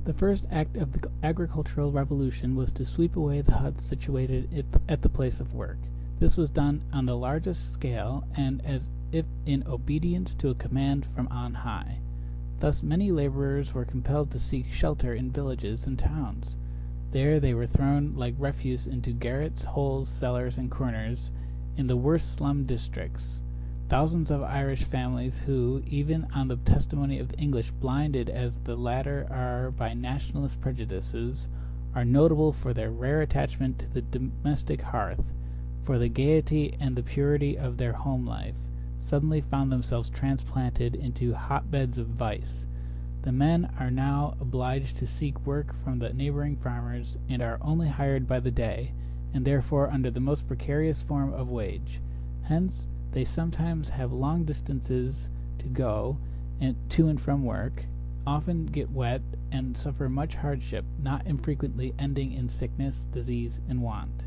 The first act of the agricultural revolution was to sweep away the huts situated at the place of work. This was done on the largest scale, and as if in obedience to a command from on high. Thus many laborers were compelled to seek shelter in villages and towns. There they were thrown like refuse into garrets, holes, cellars, and corners, in the worst slum districts. Thousands of Irish families who, even on the testimony of the English, blinded as the latter are by nationalist prejudices, are notable for their rare attachment to the domestic hearth, for the gaiety and the purity of their home life, suddenly found themselves transplanted into hotbeds of vice. The men are now obliged to seek work from the neighboring farmers, and are only hired by the day, and therefore under the most precarious form of wage. Hence they sometimes have long distances to go to and from work, often get wet, and suffer much hardship, not infrequently ending in sickness, disease, and want.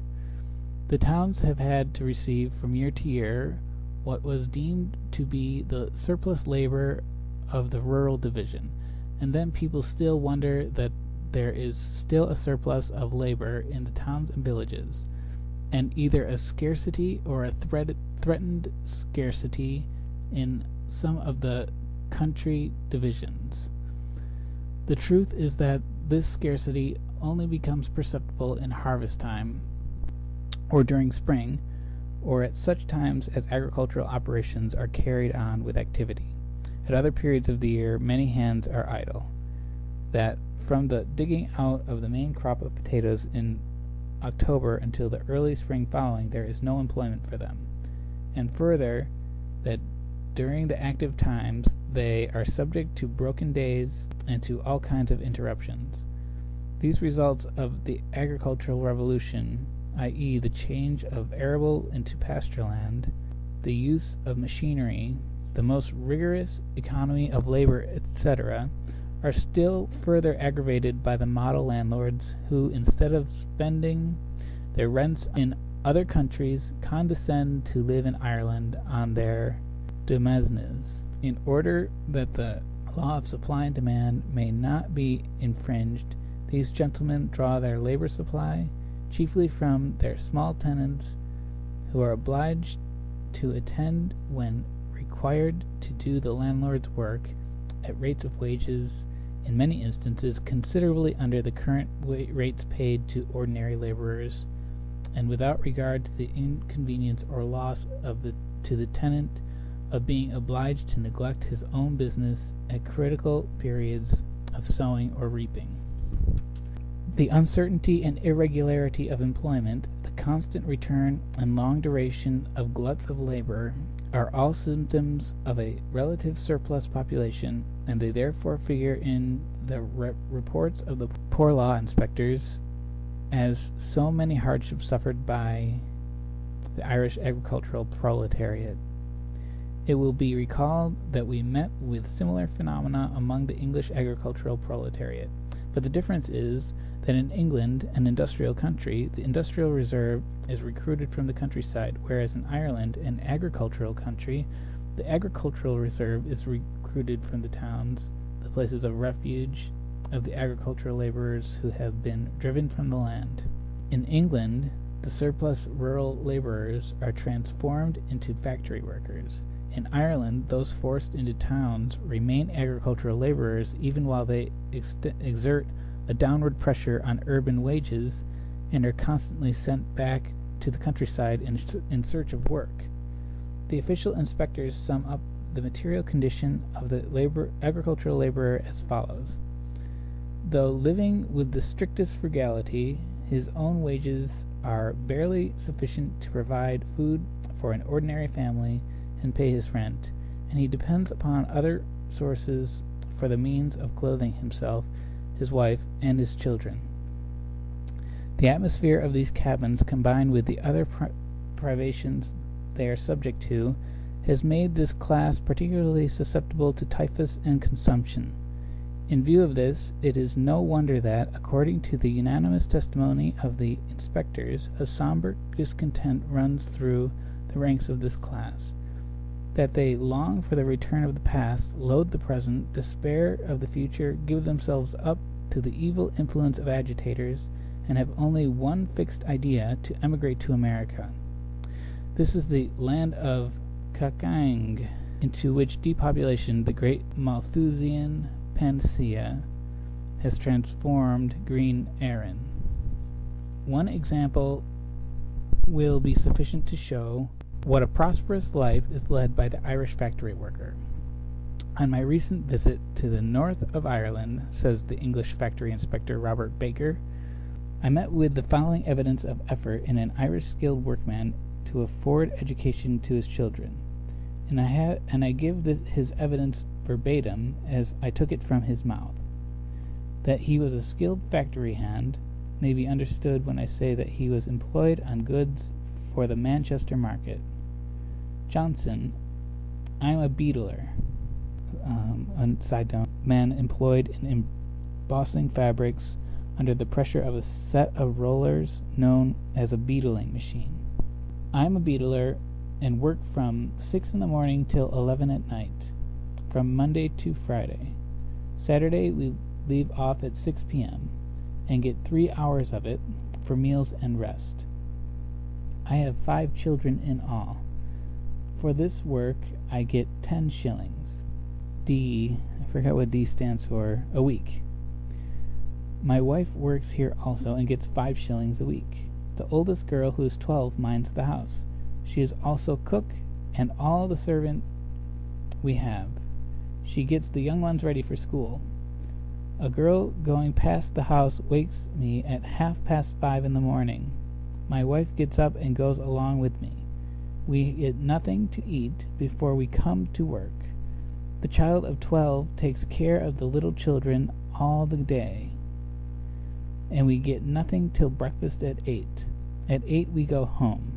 The towns have had to receive from year to year what was deemed to be the surplus labor of the rural division, and then people still wonder that there is still a surplus of labor in the towns and villages, and either a scarcity or a threatened scarcity in some of the country divisions. The truth is that this scarcity only becomes perceptible in harvest time, or during spring, or at such times as agricultural operations are carried on with activity. At other periods of the year many hands are idle, that from the digging out of the main crop of potatoes in October until the early spring following there is no employment for them, and further, that during the active times they are subject to broken days and to all kinds of interruptions. These results of the agricultural revolution, i.e. the change of arable into pasture land, the use of machinery, the most rigorous economy of labor, etc., are still further aggravated by the model landlords who, instead of spending their rents in other countries, condescend to live in Ireland on their demesnes. In order that the law of supply and demand may not be infringed, these gentlemen draw their labor supply chiefly from their small tenants, who are obliged to attend when required to do the landlord's work at rates of wages, in many instances considerably under the current rates paid to ordinary laborers, and without regard to the inconvenience or loss to the tenant of being obliged to neglect his own business at critical periods of sowing or reaping. The uncertainty and irregularity of employment, the constant return and long duration of gluts of labor, are all symptoms of a relative surplus population, and they therefore figure in the reports of the poor law inspectors as so many hardships suffered by the Irish agricultural proletariat. It will be recalled that we met with similar phenomena among the English agricultural proletariat, but the difference is that in England, an industrial country, the industrial reserve is recruited from the countryside, whereas in Ireland, an agricultural country, the agricultural reserve is recruited from the towns, the places of refuge of the agricultural laborers who have been driven from the land. In England, the surplus rural laborers are transformed into factory workers. In Ireland, those forced into towns remain agricultural laborers even while they exert a downward pressure on urban wages and are constantly sent back to the countryside in search of work. The official inspectors sum up the material condition of the agricultural laborer as follows: though living with the strictest frugality, his own wages are barely sufficient to provide food for an ordinary family and pay his rent, and he depends upon other sources for the means of clothing himself, his wife, and his children. The atmosphere of these cabins, combined with the other privations they are subject to, has made this class particularly susceptible to typhus and consumption. In view of this, it is no wonder that, according to the unanimous testimony of the inspectors, a somber discontent runs through the ranks of this class, that they long for the return of the past, loathe the present, despair of the future, give themselves up to the evil influence of agitators, and have only one fixed idea: to emigrate to America. This is the land of Kakang, into which depopulation the great Malthusian panacea has transformed Green Erin. One example will be sufficient to show what a prosperous life is led by the Irish factory worker. On my recent visit to the north of Ireland, says the English factory inspector Robert Baker, I met with the following evidence of effort in an Irish skilled workman to afford education to his children, and I give his evidence verbatim as I took it from his mouth. That he was a skilled factory hand may be understood when I say that he was employed on goods for the Manchester market. Johnson, I'm a beetler. On side note, man employed in embossing fabrics under the pressure of a set of rollers known as a beetling machine. I'm a beetler and work from 6 in the morning till 11 at night, from Monday to Friday. Saturday we leave off at 6 p.m. and get 3 hours of it for meals and rest. I have 5 children in all. For this work I get 10 shillings. D, I forgot what D stands for, a week. My wife works here also and gets 5 shillings a week. The oldest girl, who is 12, minds the house. She is also cook and all the servant we have. She gets the young ones ready for school. A girl going past the house wakes me at 5:30 in the morning. My wife gets up and goes along with me. We get nothing to eat before we come to work. The child of 12 takes care of the little children all the day, and we get nothing till breakfast at 8. At 8 we go home.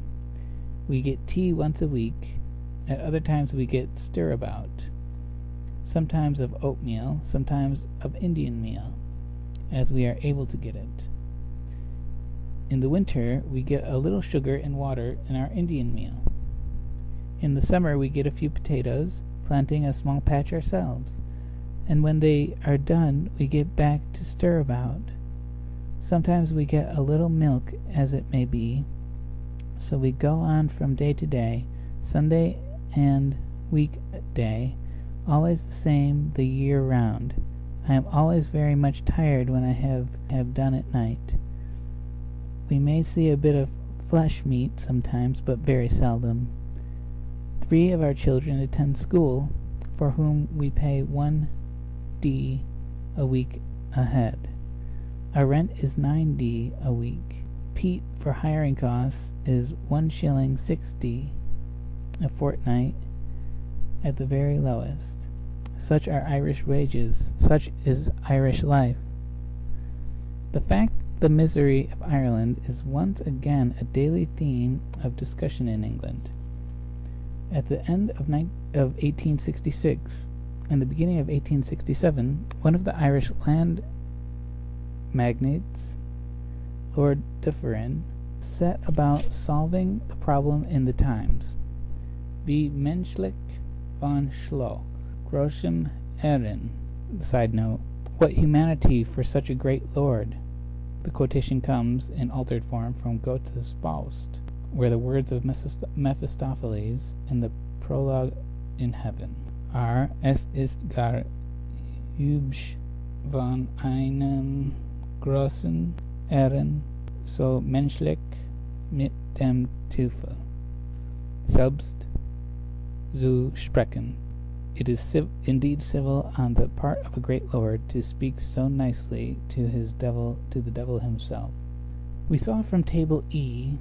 We get tea once a week. At other times we get stirabout, sometimes of oatmeal, sometimes of Indian meal, as we are able to get it. In the winter we get a little sugar and water in our Indian meal. In the summer we get a few potatoes, planting a small patch ourselves, and when they are done we get back to stirabout. Sometimes we get a little milk, as it may be. So we go on from day to day, Sunday and weekday, always the same the year round. I am always very much tired when I have done at night. We may see a bit of flesh meat sometimes, but very seldom. 3 of our children attend school, for whom we pay 1d a week a head. Our rent is 9d a week. Peat for hiring costs is 1 shilling 6d a fortnight at the very lowest. Such are Irish wages. Such is Irish life. The fact the misery of Ireland is once again a daily theme of discussion in England. At the end of 1866 and the beginning of 1867, one of the Irish land magnates, Lord Dufferin, set about solving the problem in the Times. Wie menschlich von Schloch, großem Ehren. Side note, what humanity for such a great lord. The quotation comes in altered form from Goethe's Faust, where the words of Mephistopheles in the prologue in heaven are: Es ist gar hübsch von einem großen Ehren so menschlich mit dem Teufel selbst zu sprechen. It is indeed civil on the part of a great lord to speak so nicely to the devil himself. We saw from Table E